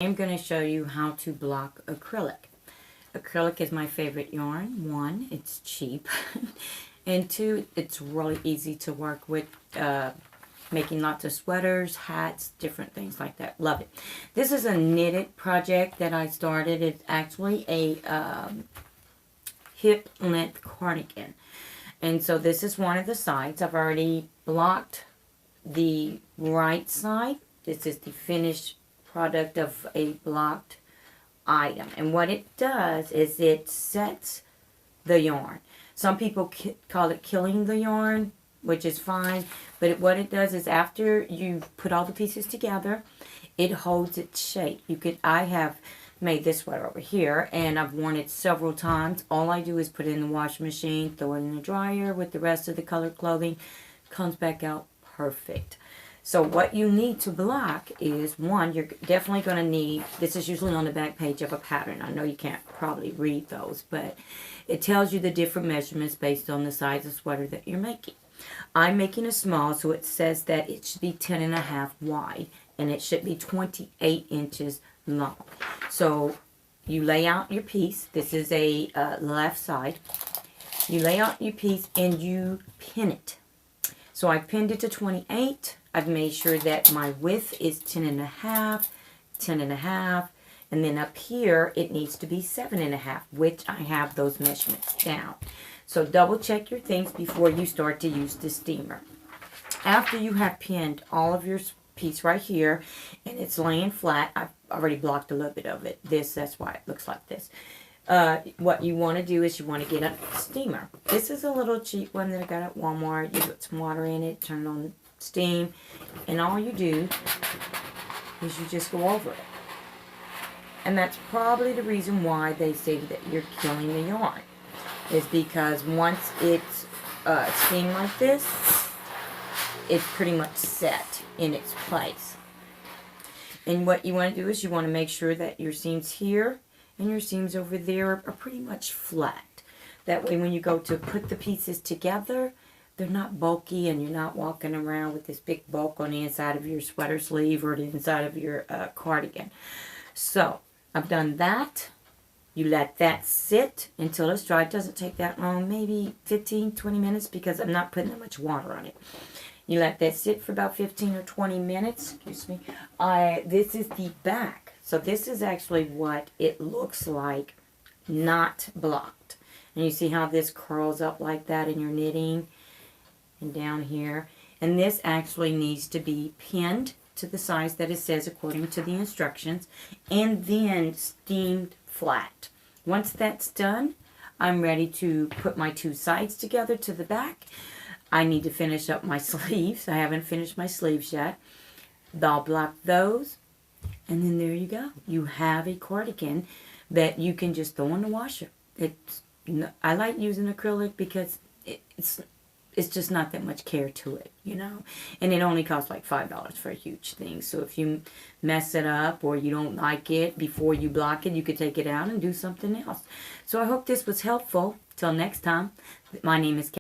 I'm going to show you how to block acrylic. Acrylic is my favorite yarn. One, it's cheap. And two, it's really easy to work with, making lots of sweaters, hats, different things like that. Love it. This is a knitted project that I started. It's actually a hip length cardigan. And so this is one of the sides. I've already blocked the right side. This is the finished product of a blocked item, and what it does is it sets the yarn. Some people call it killing the yarn, which is fine, but what it does is after you've put all the pieces together, it holds its shape. I have made this sweater over here, and I've worn it several times. All I do is put it in the washing machine, throw it in the dryer with the rest of the colored clothing, comes back out perfect. So what you need to block is, one, you're definitely going to need, this is usually on the back page of a pattern. I know you can't probably read those, but it tells you the different measurements based on the size of sweater that you're making. I'm making a small, so it says that it should be 10.5 wide, and it should be 28 inches long. So you lay out your piece. This is a left side. You lay out your piece and you pin it. So I pinned it to 28. I've made sure that my width is 10.5, 10.5, and then up here it needs to be 7.5, which I have those measurements down. So double check your things before you start to use the steamer. After you have pinned all of your piece right here, and it's laying flat, I've already blocked a little bit of it. That's why it looks like this. What you want to do is you want to get a steamer. This is a little cheap one that I got at Walmart. You put some water in it, turn on steam, and all you do is you just go over it. And that's probably the reason why they say that you're killing the yarn, is because once it's steamed like this, it's pretty much set in its place. And what you want to do is you want to make sure that your seams here and your seams over there are pretty much flat. That way when you go to put the pieces together, they're not bulky and you're not walking around with this big bulk on the inside of your sweater sleeve or the inside of your cardigan. So I've done that. You let that sit until it's dry. It doesn't take that long, maybe 15-20 minutes, because I'm not putting that much water on it. You let that sit for about 15 or 20 minutes. Excuse me. This is the back. So this is actually what it looks like, not blocked. And you see how this curls up like that in your knitting and down here. And this actually needs to be pinned to the size that it says according to the instructions, and then steamed flat. Once that's done, I'm ready to put my two sides together to the back. I need to finish up my sleeves. I haven't finished my sleeves yet. I'll block those. And then there you go. You have a cardigan that you can just throw in the washer. I like using acrylic because it's just not that much care to it, you know. And it only costs like $5 for a huge thing. So if you mess it up or you don't like it before you block it, you could take it out and do something else. So I hope this was helpful. Till next time, my name is